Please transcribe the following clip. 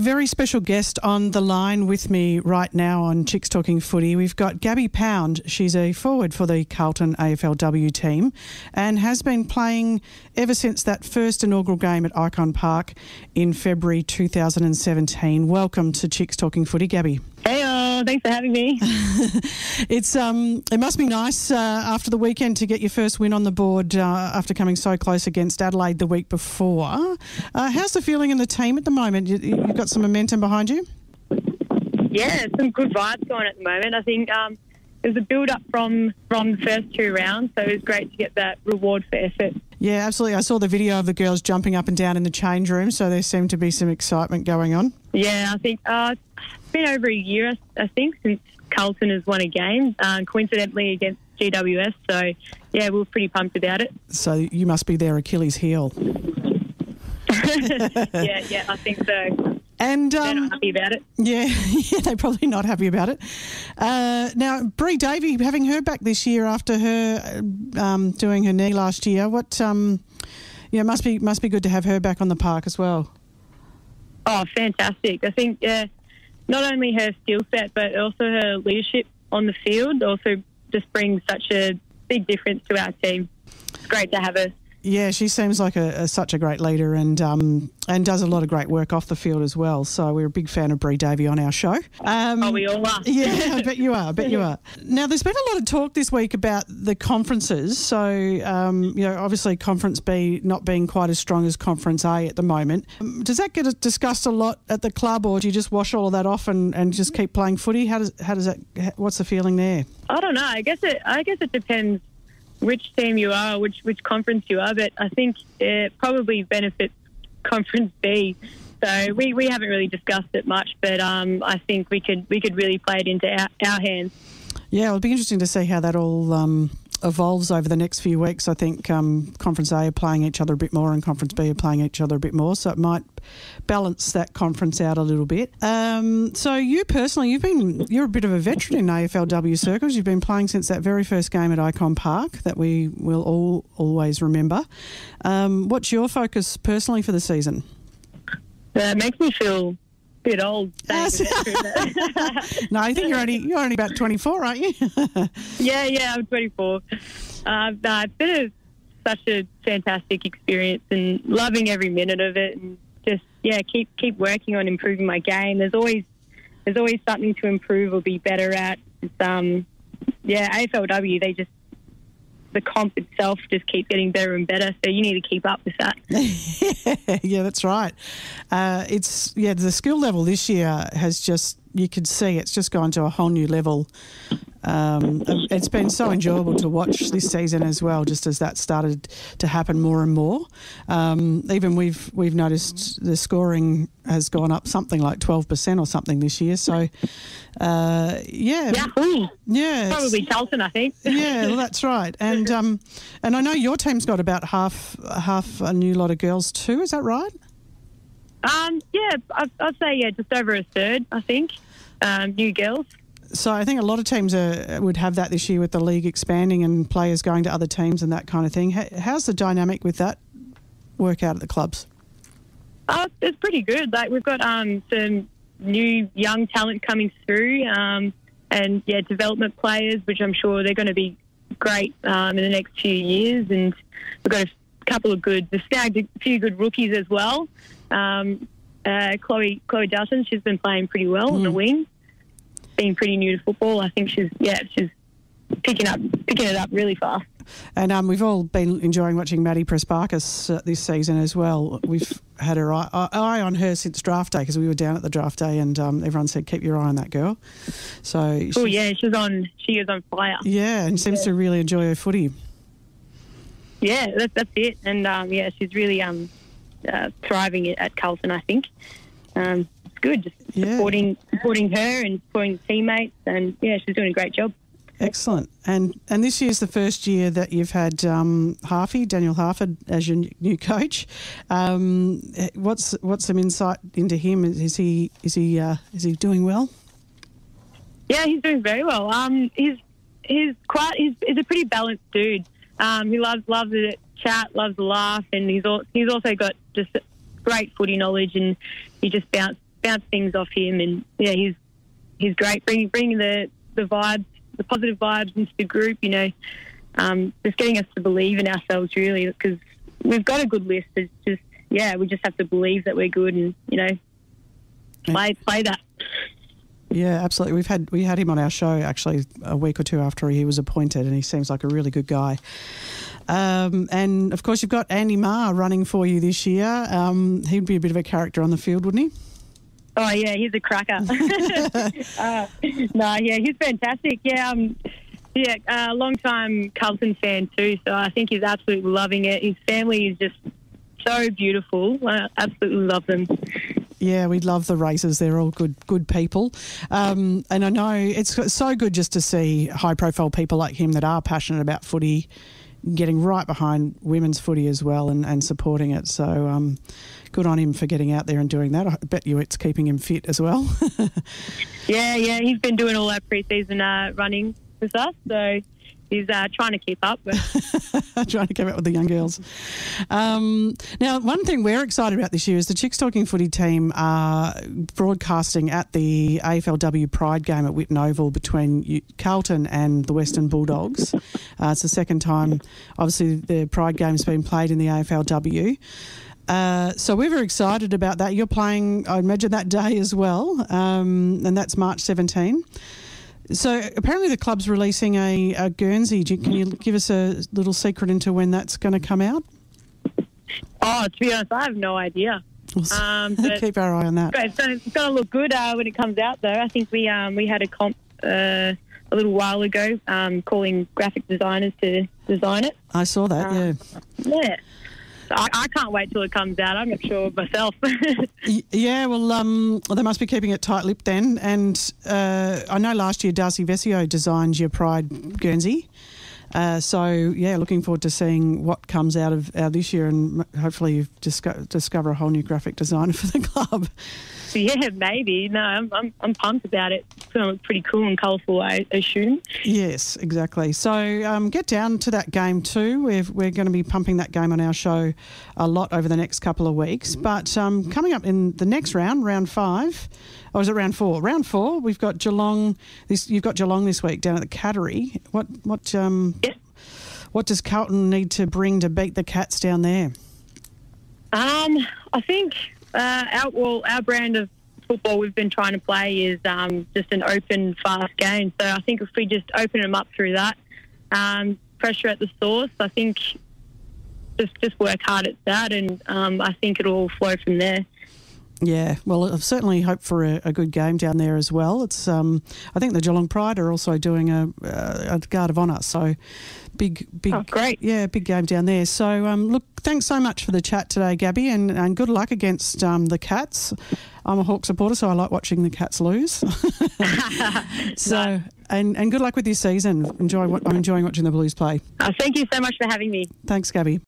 Very special guest on the line with me right now on Chicks Talking Footy. We've got Gabby Pound. She's a forward for the Carlton AFLW team and has been playing ever since that first inaugural game at Icon Park in February 2017. Welcome to Chicks Talking Footy, Gabby. Hey, thanks for having me. It must be nice after the weekend to get your first win on the board after coming so close against Adelaide the week before. How's the feeling in the team at the moment? You've got some momentum behind you? Yeah, some good vibes going at the moment. I think there's a build-up from the first two rounds, so it was great to get that reward for effort. Yeah, absolutely. I saw the video of the girls jumping up and down in the change room, so there seemed to be some excitement going on. Yeah, I think it's been over a year, I think, since Carlton has won a game, coincidentally against GWS. So, yeah, we were pretty pumped about it. So you must be their Achilles heel. yeah, I think so. And they're not happy about it. Yeah, they're probably not happy about it. Now, Bree Davey, having her back this year after her doing her knee last year, must be good to have her back on the park as well. Oh, fantastic! I think not only her skill set, but also her leadership on the field also just brings such a big difference to our team. It's great to have her. Yeah, she seems like such a great leader and does a lot of great work off the field as well. So we're a big fan of Bree Davey on our show. We all are. Yeah, I bet you are. Now, there's been a lot of talk this week about the conferences. So, obviously Conference B not being quite as strong as Conference A at the moment. Does that get discussed a lot at the club, or do you just wash all of that off and just keep playing footy? How does that? What's the feeling there? I don't know. I guess it depends which team you are, which conference you are, but I think it probably benefits Conference B. So we haven't really discussed it much, but I think we could really play it into our hands. Yeah, it'll be interesting to see how that all evolves over the next few weeks. I think Conference A are playing each other a bit more and Conference B are playing each other a bit more, so it might balance that conference out a little bit. So you personally, you're a bit of a veteran in AFLW circles. You've been playing since that very first game at Icon Park that we will all always remember. What's your focus personally for the season? It makes me feel a bit old. No, I think you're only about 24, aren't you? Yeah, I'm 24. It's been such a fantastic experience and loving every minute of it, and just keep working on improving my game. There's always something to improve or be better at. It's, AFLW, the comp itself just keeps getting better and better, so you need to keep up with that. Yeah, that's right. The skill level this year has you could see it's just gone to a whole new level. It's been so enjoyable to watch this season as well, just as that started to happen more and more. Even we've noticed the scoring has gone up something like 12% or something this year. So, probably Carlton, I think. Yeah, well, that's right. And I know your team's got about half a new lot of girls too. Is that right? I'd say just over a third, I think, new girls. So I think a lot of teams would have that this year with the league expanding and players going to other teams and that kind of thing. How's the dynamic with that work out at the clubs? It's pretty good. Like, we've got some new young talent coming through, and development players, which I'm sure they're going to be great in the next few years. And we've got we've snagged a few good rookies as well. Chloe Dawson, she's been playing pretty well on the wing. Being pretty new to football, I think she's picking it up really fast. And we've all been enjoying watching Maddie Prespakis this season as well. We've had her eye on her since draft day, because we were down at the draft day and everyone said keep your eye on that girl. So she is on fire. Yeah, and seems to really enjoy her footy. Yeah, that's it. And she's really thriving at Carlton, I think. It's good, just supporting her and supporting the teammates, and she's doing a great job. Excellent. And this year's the first year that you've had Daniel Harford as your new coach. What's some insight into him? Is he doing well? Yeah, he's doing very well. He's a pretty balanced dude. He loves to chat, loves to laugh, and he's also got just great footy knowledge, and he just bounce things off him, and yeah, he's great. Bringing the vibes, the positive vibes into the group. You know, just getting us to believe in ourselves really, because we've got a good list. It's just we just have to believe that we're good, and you know, play that. Yeah, absolutely. We had him on our show actually a week or two after he was appointed, and he seems like a really good guy. And of course, you've got Andy Marr running for you this year. He'd be a bit of a character on the field, wouldn't he? Oh yeah, he's a cracker. He's fantastic. A long-time Carlton fan too, so I think he's absolutely loving it. His family is just so beautiful. I absolutely love them. Yeah, we love the Racers. They're all good people. And I know it's so good just to see high-profile people like him that are passionate about footy getting right behind women's footy as well and supporting it. So good on him for getting out there and doing that. I bet you it's keeping him fit as well. Yeah, he's been doing all our pre-season running with us, so he's trying to keep up. Trying to keep up with the young girls. Now, one thing we're excited about this year is the Chicks Talking Footy team are broadcasting at the AFLW Pride game at Whitten Oval between Carlton and the Western Bulldogs. It's the second time, obviously, the Pride game's been played in the AFLW. So we're very excited about that. You're playing, I imagine, that day as well, and that's March 17. So apparently the club's releasing a Guernsey. Can you give us a little secret into when that's going to come out? Oh, to be honest, I have no idea. But keep our eye on that. It's going to look good when it comes out, though. I think we had a comp a little while ago calling graphic designers to design it. I saw that, Yeah. I can't wait till it comes out. I'm not sure myself. Yeah, well, they must be keeping it tight-lipped then. And I know last year Darcy Vesio designed your Pride Guernsey. Looking forward to seeing what comes out of this year, and hopefully you discover a whole new graphic designer for the club. Yeah, maybe. No, I'm pumped about it. It's going to look pretty cool and colourful, I assume. Yes, exactly. So get down to that game too. We're going to be pumping that game on our show a lot over the next couple of weeks. But coming up in the next round, round 5, or is it round 4? Round 4, we've got Geelong. You've got Geelong this week down at the Cattery. What does Carlton need to bring to beat the Cats down there? I think our brand of football we've been trying to play is just an open, fast game. So I think if we just open them up through that, pressure at the source, I think just work hard at that, and I think it'll all flow from there. Yeah, well, I certainly hope for a good game down there as well. It's I think the Geelong Pride are also doing a Guard of Honour, so big. Oh, great! Yeah, big game down there. So look, thanks so much for the chat today, Gabby, and good luck against the Cats. I'm a Hawk supporter, so I like watching the Cats lose. And good luck with your season. I'm enjoying watching the Blues play. Thank you so much for having me. Thanks, Gabby.